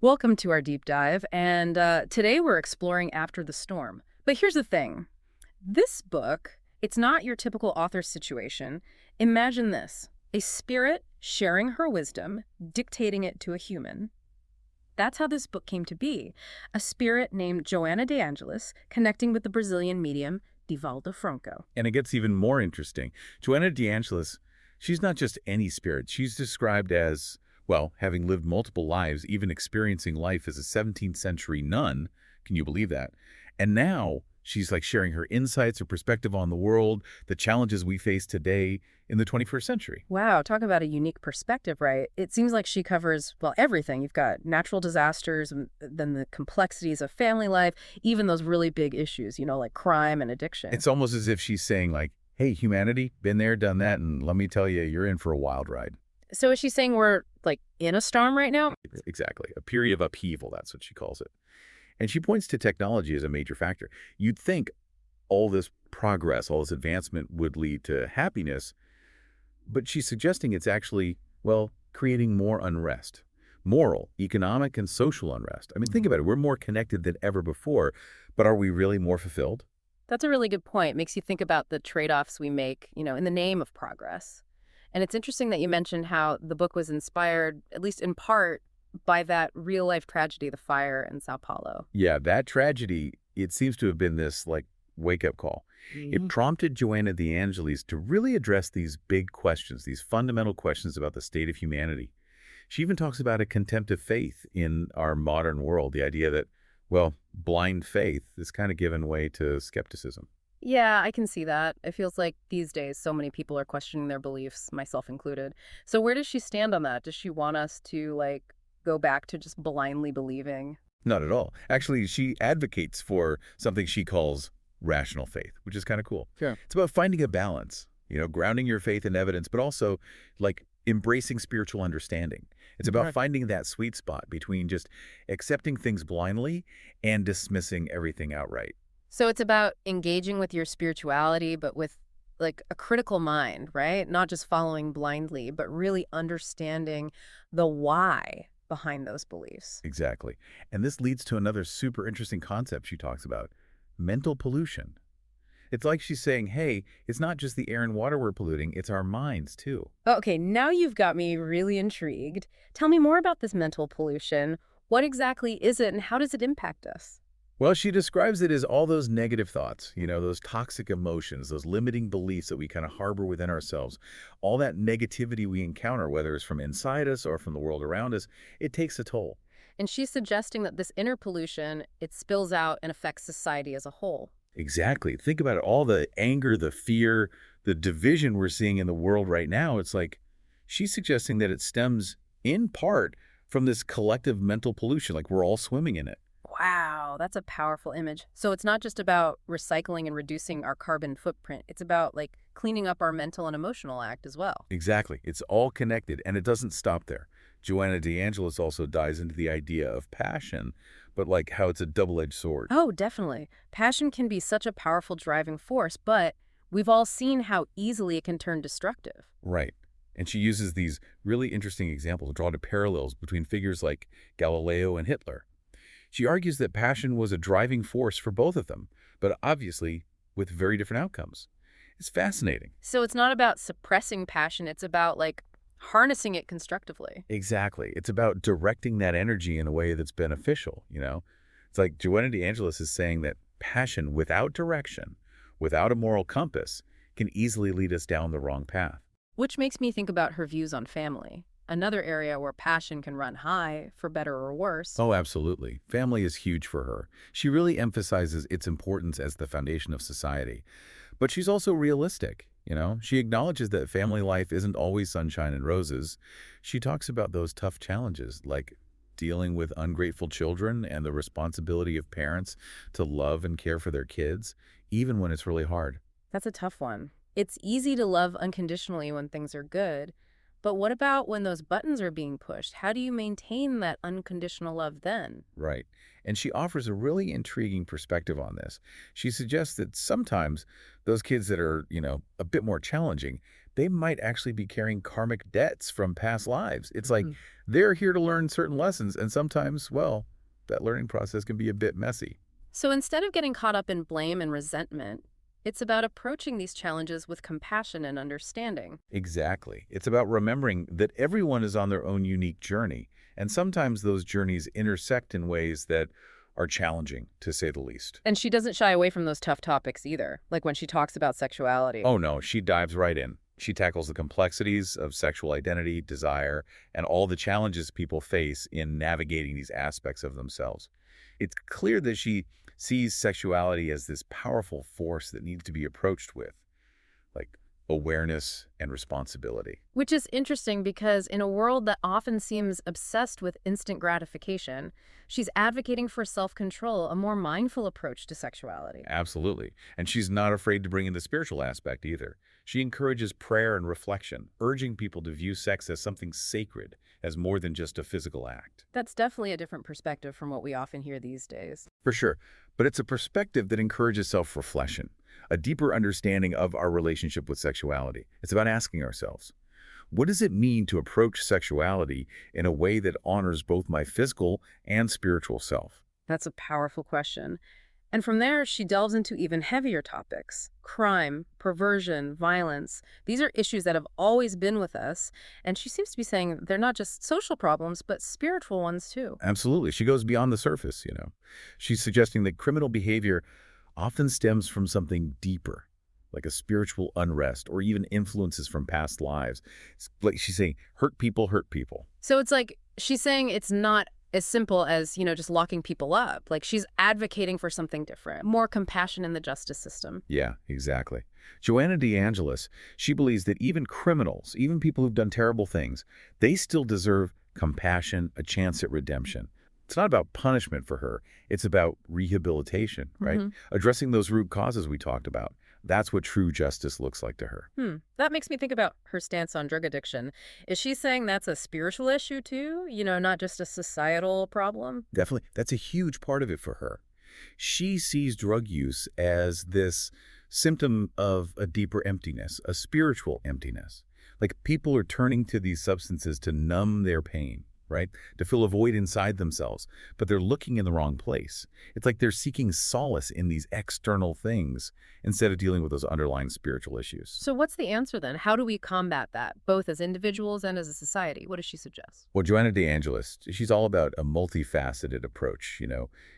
Welcome to our deep dive, and today we're exploring After the Storm. But here's the thing. This book, it's not your typical author situation. Imagine this, a spirit sharing her wisdom, dictating it to a human. That's how this book came to be. A spirit named Joana de Angelis connecting with the Brazilian medium Divaldo Franco. And it gets even more interesting. Joana de Angelis, she's not just any spirit. She's described as, well, having lived multiple lives, even experiencing life as a 17th century nun. Can you believe that? And now she's like sharing her insights, her perspective on the world, the challenges we face today in the 21st century. Wow, talk about a unique perspective, right? It seems like she covers, well, everything. You've got natural disasters, and then the complexities of family life, even those really big issues, like crime and addiction. It's almost as if she's saying like, hey, humanity, been there, done that, and let me tell you, you're in for a wild ride. So is she saying we're, like, in a storm right now? Exactly. A period of upheaval, that's what she calls it. And she points to technology as a major factor. You'd think all this progress, all this advancement would lead to happiness, but she's suggesting it's actually, well, creating more unrest. Moral, economic, and social unrest. I mean, think about it. We're more connected than ever before, but are we really more fulfilled? That's a really good point. It makes you think about the trade-offs we make, in the name of progress. And it's interesting that you mentioned how the book was inspired, at least in part, by that real-life tragedy, the fire in Sao Paulo. Yeah, that tragedy, it seems to have been this, like, wake-up call. It prompted Joana de Angelis to really address these big questions, these fundamental questions about the state of humanity. She even talks about a contempt of faith in our modern world, the idea that, well, blind faith is kind of given way to skepticism. Yeah, I can see that. It feels like these days so many people are questioning their beliefs, myself included. So where does she stand on that? Does she want us to, go back to just blindly believing? Not at all. Actually, she advocates for something she calls rational faith, which is kind of cool. Sure. It's about finding a balance, grounding your faith in evidence, but also like embracing spiritual understanding. It's about finding that sweet spot between just accepting things blindly and dismissing everything outright. So it's about engaging with your spirituality, but with a critical mind, right? Not just following blindly, but really understanding the why behind those beliefs. Exactly. And this leads to another super interesting concept she talks about, mental pollution. It's like she's saying, hey, it's not just the air and water we're polluting, it's our minds too. Okay, now you've got me really intrigued. Tell me more about this mental pollution. What exactly is it and how does it impact us? Well, she describes it as all those negative thoughts, those toxic emotions, those limiting beliefs that we kind of harbor within ourselves. All that negativity we encounter, whether it's from inside us or from the world around us, it takes a toll. And she's suggesting that this inner pollution, it spills out and affects society as a whole. Exactly. Think about it. All the anger, the fear, the division we're seeing in the world right now, it's like she's suggesting that it stems in part from this collective mental pollution, like we're all swimming in it. Wow, that's a powerful image. So it's not just about recycling and reducing our carbon footprint. It's about cleaning up our mental and emotional act as well. Exactly. It's all connected, and it doesn't stop there. Joana de Angelis also dives into the idea of passion, but like how it's a double-edged sword. Oh, definitely. Passion can be such a powerful driving force, but we've all seen how easily it can turn destructive. Right. And she uses these really interesting examples to draw to parallels between figures like Galileo and Hitler. She argues that passion was a driving force for both of them, but obviously with very different outcomes. It's fascinating. So it's not about suppressing passion, it's about harnessing it constructively. Exactly. It's about directing that energy in a way that's beneficial. It's like Joana de Angelis is saying that passion without direction, without a moral compass, can easily lead us down the wrong path. Which makes me think about her views on family. Another area where passion can run high, for better or worse. Oh, absolutely. Family is huge for her. She really emphasizes its importance as the foundation of society. But she's also realistic. She acknowledges that family life isn't always sunshine and roses. She talks about those tough challenges, like dealing with ungrateful children and the responsibility of parents to love and care for their kids, even when it's really hard. That's a tough one. It's easy to love unconditionally when things are good. But what about when those buttons are being pushed? How do you maintain that unconditional love then? Right. And she offers a really intriguing perspective on this. She suggests that sometimes those kids that are, a bit more challenging they might actually be carrying karmic debts from past lives. It's like Mhm. they're here to learn certain lessons, and sometimes, well, that learning process can be a bit messy. So instead of getting caught up in blame and resentment, it's about approaching these challenges with compassion and understanding. Exactly. It's about remembering that everyone is on their own unique journey, and sometimes those journeys intersect in ways that are challenging, to say the least. And she doesn't shy away from those tough topics either, like when she talks about sexuality. Oh no, she dives right in. She tackles the complexities of sexual identity, desire, and all the challenges people face in navigating these aspects of themselves. It's clear that she sees sexuality as this powerful force that needs to be approached with, like awareness and responsibility. Which is interesting because in a world that often seems obsessed with instant gratification, she's advocating for self-control, a more mindful approach to sexuality. Absolutely. And she's not afraid to bring in the spiritual aspect either. She encourages prayer and reflection, urging people to view sex as something sacred, as more than just a physical act. That's definitely a different perspective from what we often hear these days. For sure. But it's a perspective that encourages self-reflection, a deeper understanding of our relationship with sexuality. It's about asking ourselves, what does it mean to approach sexuality in a way that honors both my physical and spiritual self? That's a powerful question. And from there, she delves into even heavier topics: crime, perversion, violence. These are issues that have always been with us, and she seems to be saying they're not just social problems, but spiritual ones too. Absolutely. She goes beyond the surface. She's suggesting that criminal behavior often stems from something deeper, like a spiritual unrest or even influences from past lives. It's like she's saying, hurt people hurt people. So it's like she's saying it's not as simple as, just locking people up. Like she's advocating for something different, more compassion in the justice system. Yeah, exactly. Joanna DeAngelis, she believes that even criminals, even people who've done terrible things, they still deserve compassion, a chance at redemption. It's not about punishment for her. It's about rehabilitation, right? Hmm. Addressing those root causes we talked about. That's what true justice looks like to her. That makes me think about her stance on drug addiction. Is she saying that's a spiritual issue too? Not just a societal problem? Definitely, that's a huge part of it for her. She sees drug use as this symptom of a deeper emptiness, a spiritual emptiness. Like people are turning to these substances to numb their pain, right? To fill a void inside themselves, but they're looking in the wrong place. It's like they're seeking solace in these external things instead of dealing with those underlying spiritual issues. So what's the answer then? How do we combat that, both as individuals and as a society? What does she suggest? Well, Joanna DeAngelis, she's all about a multifaceted approach.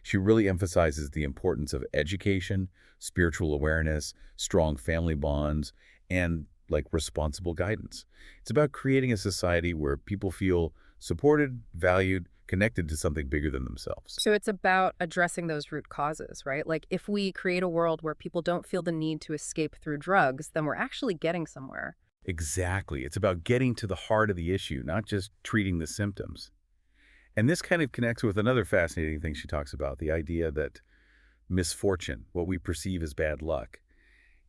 She really emphasizes the importance of education, spiritual awareness, strong family bonds, and like responsible guidance. It's about creating a society where people feel supported, valued, connected to something bigger than themselves. So it's about addressing those root causes, right? Like if we create a world where people don't feel the need to escape through drugs, then we're actually getting somewhere. Exactly. It's about getting to the heart of the issue, not just treating the symptoms. And this kind of connects with another fascinating thing she talks about, the idea that misfortune, what we perceive as bad luck,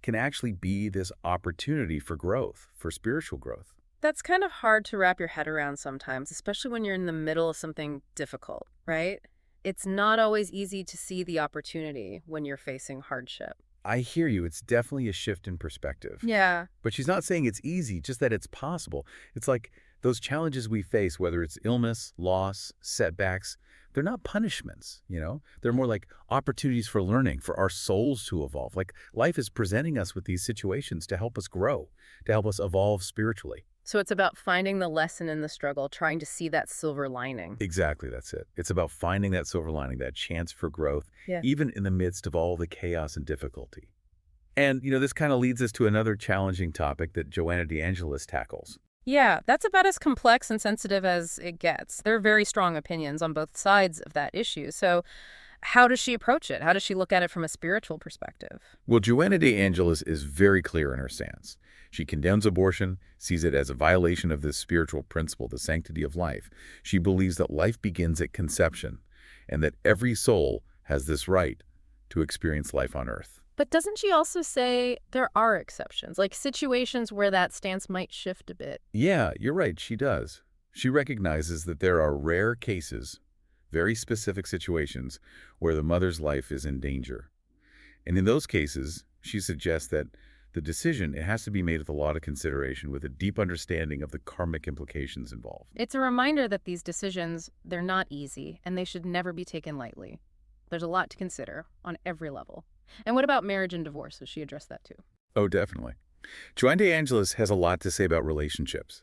can actually be this opportunity for growth, for spiritual growth. That's kind of hard to wrap your head around sometimes, especially when you're in the middle of something difficult, right? It's not always easy to see the opportunity when you're facing hardship. I hear you. It's definitely a shift in perspective. Yeah. But she's not saying it's easy, just that it's possible. It's like those challenges we face, whether it's illness, loss, setbacks, they're not punishments. They're more like opportunities for learning, for our souls to evolve. Like life is presenting us with these situations to help us grow, to help us evolve spiritually. So it's about finding the lesson in the struggle, trying to see that silver lining. Exactly, that's it. It's about finding that silver lining, that chance for growth, Yeah. even in the midst of all the chaos and difficulty. And, this kind of leads us to another challenging topic that Joanna DeAngelis tackles. Yeah, that's about as complex and sensitive as it gets. There are very strong opinions on both sides of that issue. So how does she approach it? How does she look at it from a spiritual perspective? Well, Joanna DeAngelis is very clear in her stance. She condemns abortion, sees it as a violation of this spiritual principle, the sanctity of life. She believes that life begins at conception and that every soul has this right to experience life on earth. But doesn't she also say there are exceptions, like situations where that stance might shift a bit? Yeah, you're right, she does. She recognizes that there are rare cases, very specific situations, where the mother's life is in danger. And in those cases, she suggests that The decision, it has to be made with a lot of consideration, with a deep understanding of the karmic implications involved. It's a reminder that these decisions, they're not easy, and they should never be taken lightly. There's a lot to consider on every level. And what about marriage and divorce? Does she address that too? Oh, definitely. Joanne de Angelis has a lot to say about relationships.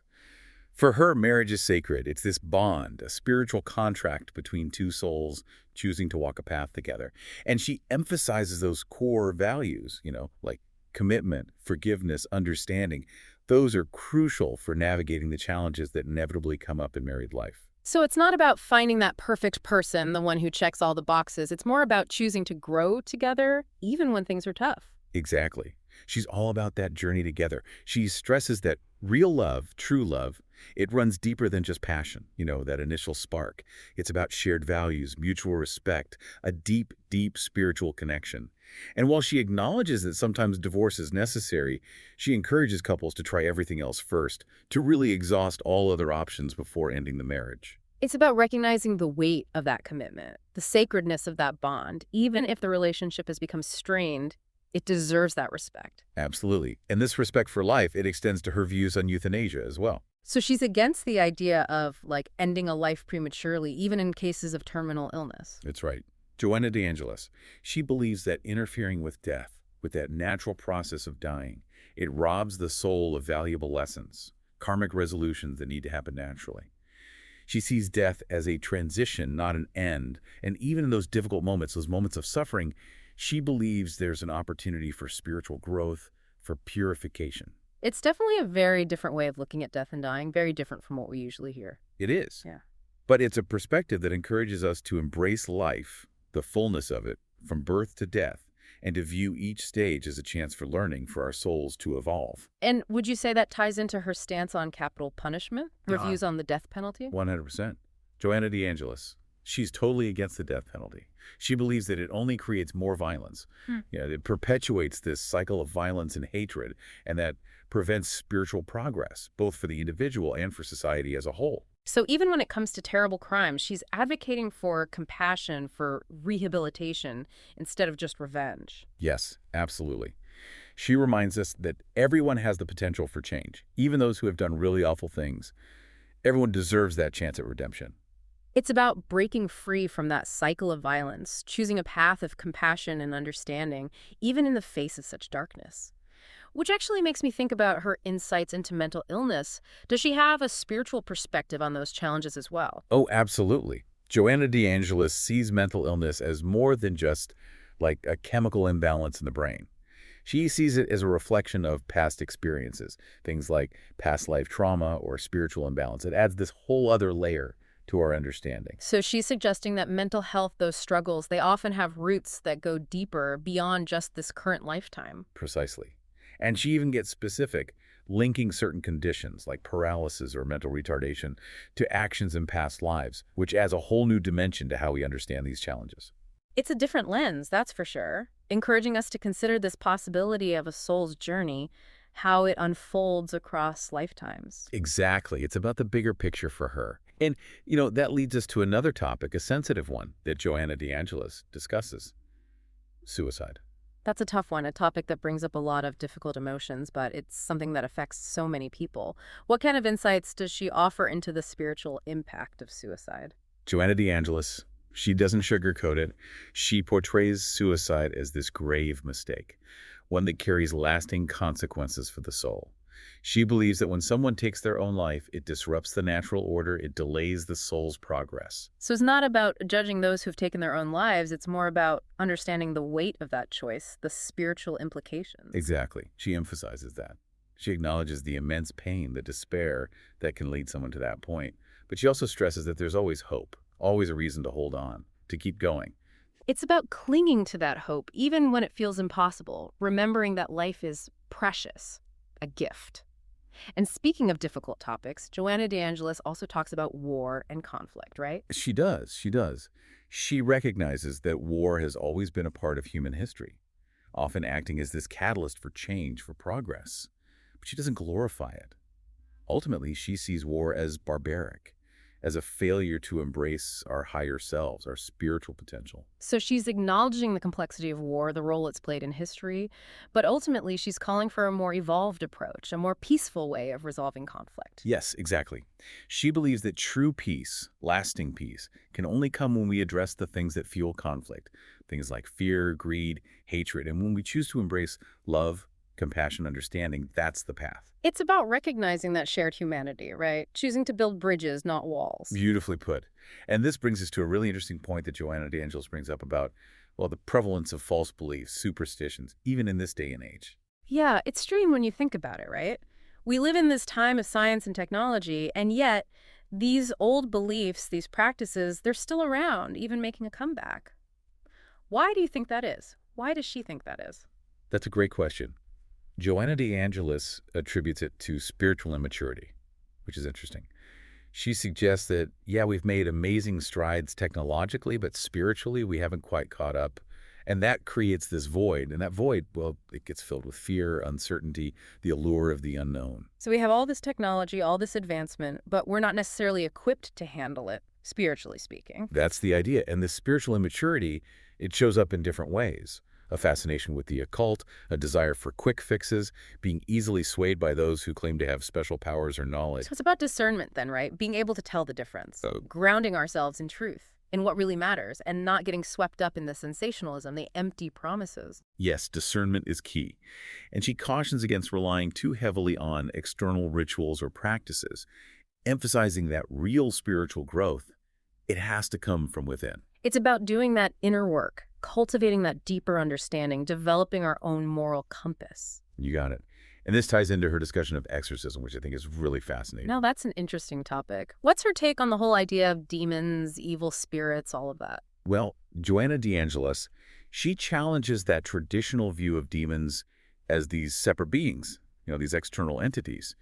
For her, marriage is sacred. It's this bond, a spiritual contract between two souls choosing to walk a path together. And she emphasizes those core values, like commitment, forgiveness, understanding. Those are crucial for navigating the challenges that inevitably come up in married life. So it's not about finding that perfect person, the one who checks all the boxes. It's more about choosing to grow together, even when things are tough. Exactly. She's all about that journey together. She stresses that real love, true love, it runs deeper than just passion, that initial spark. It's about shared values, mutual respect, a deep, deep spiritual connection. And while she acknowledges that sometimes divorce is necessary, she encourages couples to try everything else first, to really exhaust all other options before ending the marriage. It's about recognizing the weight of that commitment, the sacredness of that bond. Even if the relationship has become strained, it deserves that respect. Absolutely. And this respect for life, it extends to her views on euthanasia as well. So she's against the idea of, like, ending a life prematurely, even in cases of terminal illness. That's right. Joanna de Angelis, she believes that interfering with death, with that natural process of dying, it robs the soul of valuable lessons, karmic resolutions that need to happen naturally. She sees death as a transition, not an end. And even in those difficult moments, those moments of suffering, she believes there's an opportunity for spiritual growth, for purification. It's definitely a very different way of looking at death and dying, very different from what we usually hear. It is. Yeah. But it's a perspective that encourages us to embrace life, the fullness of it, from birth to death, and to view each stage as a chance for learning, for our souls to evolve. And would you say that ties into her stance on capital punishment, her Uh, views on the death penalty? 100%. Joanna de Angelis, she's totally against the death penalty. She believes that it only creates more violence. It perpetuates this cycle of violence and hatred, and that prevents spiritual progress, both for the individual and for society as a whole. So even when it comes to terrible crimes, she's advocating for compassion, for rehabilitation, instead of just revenge. Yes, absolutely. She reminds us that everyone has the potential for change, even those who have done really awful things. Everyone deserves that chance at redemption. It's about breaking free from that cycle of violence, choosing a path of compassion and understanding, even in the face of such darkness. Which actually makes me think about her insights into mental illness. Does she have a spiritual perspective on those challenges as well? Oh, absolutely. Joanna de Angelis sees mental illness as more than just like a chemical imbalance in the brain. She sees it as a reflection of past experiences, things like past life trauma or spiritual imbalance. It adds this whole other layer to our understanding. So she's suggesting that mental health, those struggles, they often have roots that go deeper beyond just this current lifetime. Precisely. And she even gets specific, linking certain conditions like paralysis or mental retardation to actions in past lives, which adds a whole new dimension to how we understand these challenges. It's a different lens, that's for sure, encouraging us to consider this possibility of a soul's journey, how it unfolds across lifetimes. Exactly. It's about the bigger picture for her. And, that leads us to another topic, a sensitive one that Joanna de Angelis discusses: suicide. That's a tough one, a topic that brings up a lot of difficult emotions, but it's something that affects so many people. What kind of insights does she offer into the spiritual impact of suicide? Joanna de Angelis, she doesn't sugarcoat it. She portrays suicide as this grave mistake, one that carries lasting consequences for the soul. She believes that when someone takes their own life, it disrupts the natural order, it delays the soul's progress. So it's not about judging those who've taken their own lives, it's more about understanding the weight of that choice, the spiritual implications. Exactly. She emphasizes that. She acknowledges the immense pain, the despair that can lead someone to that point. But she also stresses that there's always hope, always a reason to hold on, to keep going. It's about clinging to that hope, even when it feels impossible, remembering that life is precious, a gift. And speaking of difficult topics, Joanna de Angelis also talks about war and conflict, right? She does. She does. She recognizes that war has always been a part of human history, often acting as this catalyst for change, for progress. But she doesn't glorify it. Ultimately, she sees war as barbaric. as a failure to embrace our higher selves, our spiritual potential. So she's acknowledging the complexity of war, the role it's played in history, but ultimately she's calling for a more evolved approach, a more peaceful way of resolving conflict. Yes, exactly. She believes that true peace, lasting peace, can only come when we address the things that fuel conflict, things like fear, greed, hatred, and when we choose to embrace love, compassion, understanding, that's the path. It's about recognizing that shared humanity, right? Choosing to build bridges, not walls. Beautifully put. And this brings us to a really interesting point that Joanna de Angelis brings up about, well, the prevalence of false beliefs, superstitions, even in this day and age. Yeah, it's strange when you think about it, right? We live in this time of science and technology, and yet these old beliefs, these practices, they're still around, even making a comeback. Why do you think that is? Why does she think that is? That's a great question. Joanna de Angelis attributes it to spiritual immaturity, which is interesting. She suggests that, yeah, we've made amazing strides technologically, but spiritually we haven't quite caught up. And that creates this void. And that void, well, it gets filled with fear, uncertainty, the allure of the unknown. So we have all this technology, all this advancement, but we're not necessarily equipped to handle it, spiritually speaking. That's the idea. And this spiritual immaturity, it shows up in different ways. A fascination with the occult, a desire for quick fixes, being easily swayed by those who claim to have special powers or knowledge. So it's about discernment then, right? Being able to tell the difference, grounding ourselves in truth, in what really matters, and not getting swept up in the sensationalism, the empty promises. Yes, discernment is key. And she cautions against relying too heavily on external rituals or practices, emphasizing that real spiritual growth, it has to come from within. It's about doing that inner work, cultivating that deeper understanding, developing our own moral compass. You got it. And this ties into her discussion of exorcism, which I think is really fascinating. Now, that's an interesting topic. What's her take on the whole idea of demons, evil spirits, all of that? Well, Joanna de Angelis, she challenges that traditional view of demons as these separate beings, these external entities.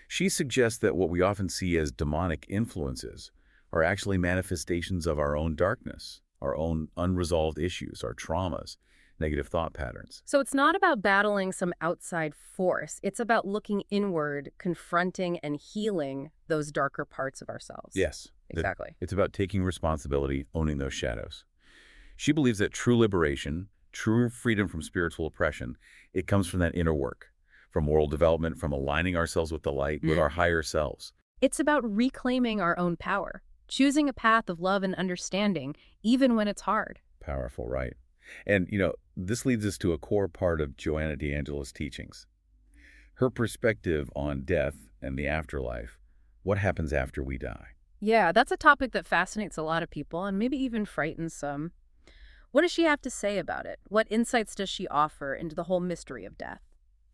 She suggests that what we often see as demonic influences are actually manifestations of our own darkness, our own unresolved issues, our traumas, negative thought patterns. So it's not about battling some outside force. It's about looking inward, confronting and healing those darker parts of ourselves. Yes. Exactly. It's about taking responsibility, owning those shadows. She believes that true liberation, true freedom from spiritual oppression, it comes from that inner work, from moral development, from aligning ourselves with the light, with our higher selves. It's about reclaiming our own power, choosing a path of love and understanding, even when it's hard. Powerful, right? And, this leads us to a core part of Joanna de Angelis' teachings. Her perspective on death and the afterlife, what happens after we die. Yeah, that's a topic that fascinates a lot of people and maybe even frightens some. What does she have to say about it? What insights does she offer into the whole mystery of death?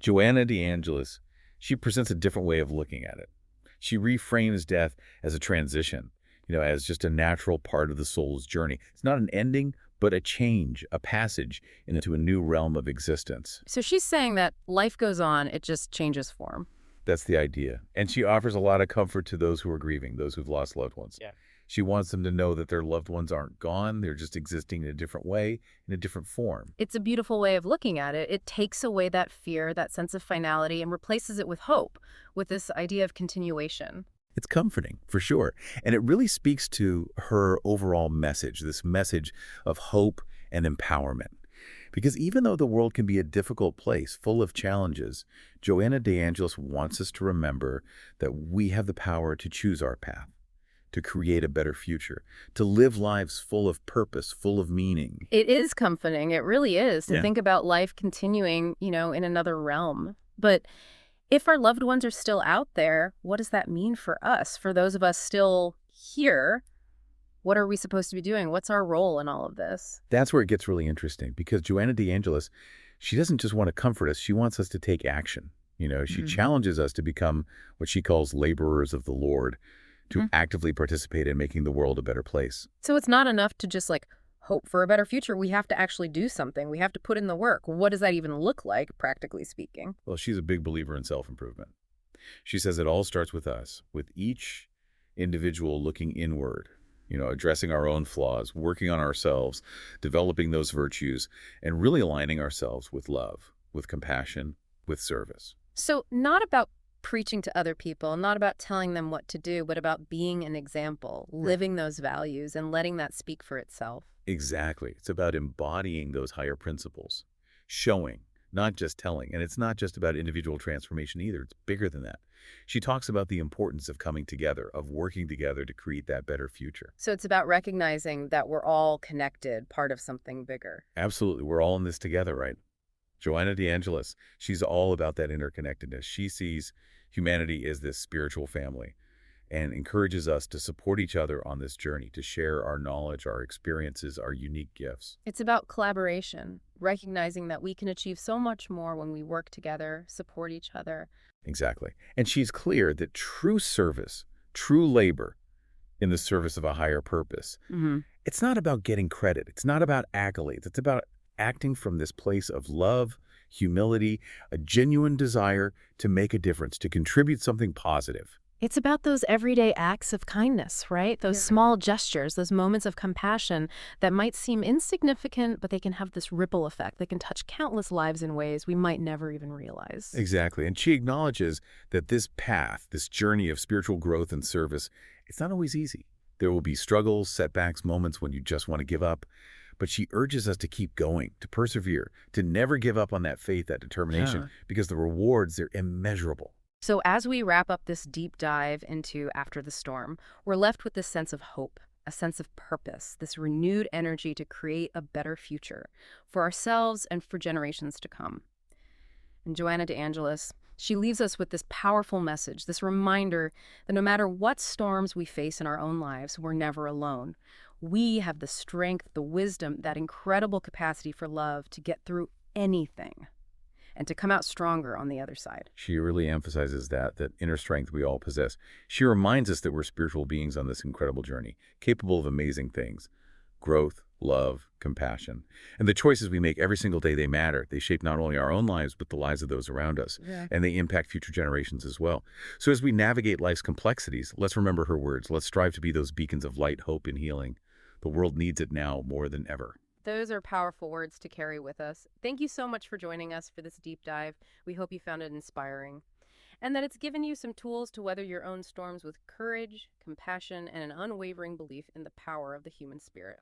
Joanna de Angelis, she presents a different way of looking at it. She reframes death as a transition, as just a natural part of the soul's journey. It's not an ending, but a change, a passage into a new realm of existence. So she's saying that life goes on, it just changes form. That's the idea. And she offers a lot of comfort to those who are grieving, those who've lost loved ones. Yeah. She wants them to know that their loved ones aren't gone. They're just existing in a different way, in a different form. It's a beautiful way of looking at it. It takes away that fear, that sense of finality, and replaces it with hope, with this idea of continuation. It's comforting, for sure. And it really speaks to her overall message, this message of hope and empowerment. Because even though the world can be a difficult place, full of challenges, Joanna de Angelis wants us to remember that we have the power to choose our path, to create a better future, to live lives full of purpose, full of meaning. It is comforting. It really is to think about life continuing, in another realm. But if our loved ones are still out there, what does that mean for us? For those of us still here, what are we supposed to be doing? What's our role in all of this? That's where it gets really interesting, because Joanna de Angelis, she doesn't just want to comfort us, she wants us to take action. She challenges us to become what she calls laborers of the Lord, to actively participate in making the world a better place. So it's not enough to just hope for a better future. We have to actually do something. We have to put in the work. What does that even look like, practically speaking? Well, she's a big believer in self-improvement. She says it all starts with us, with each individual looking inward, addressing our own flaws, working on ourselves, developing those virtues, and really aligning ourselves with love, with compassion, with service. So not about preaching to other people, not about telling them what to do, but about being an example, living those values, and letting that speak for itself. Exactly. It's about embodying those higher principles, showing, not just telling. And it's not just about individual transformation either. It's bigger than that. She talks about the importance of coming together, of working together to create that better future. So it's about recognizing that we're all connected, part of something bigger. Absolutely. We're all in this together, right? Joanna DeAngelis, she's all about that interconnectedness. She sees humanity as this spiritual family and encourages us to support each other on this journey, to share our knowledge, our experiences, our unique gifts. It's about collaboration, recognizing that we can achieve so much more when we work together, support each other. Exactly. And she's clear that true service, true labor in the service of a higher purpose, Hmm. it's not about getting credit. It's not about accolades. It's about acting from this place of love, humility, a genuine desire to make a difference, to contribute something positive. It's about those everyday acts of kindness, right? Those small gestures, those moments of compassion that might seem insignificant, but they can have this ripple effect. They can touch countless lives in ways we might never even realize. Exactly. And she acknowledges that this path, this journey of spiritual growth and service, it's not always easy. There will be struggles, setbacks, moments when you just want to give up. But she urges us to keep going, to persevere, to never give up on that faith, that determination, because the rewards, they're immeasurable. So as we wrap up this deep dive into After the Storm, we're left with this sense of hope, a sense of purpose, this renewed energy to create a better future for ourselves and for generations to come. And Joanna DeAngelis, she leaves us with this powerful message, this reminder that no matter what storms we face in our own lives, we're never alone. We have the strength, the wisdom, that incredible capacity for love to get through anything and to come out stronger on the other side. She really emphasizes that inner strength we all possess. She reminds us that we're spiritual beings on this incredible journey, capable of amazing things: growth, love, compassion. And the choices we make every single day, they matter. They shape not only our own lives, but the lives of those around us. Yeah. And they impact future generations as well. So as we navigate life's complexities, let's remember her words. Let's strive to be those beacons of light, hope, and healing. The world needs it now more than ever. Those are powerful words to carry with us. Thank you so much for joining us for this deep dive. We hope you found it inspiring and that it's given you some tools to weather your own storms with courage, compassion, and an unwavering belief in the power of the human spirit.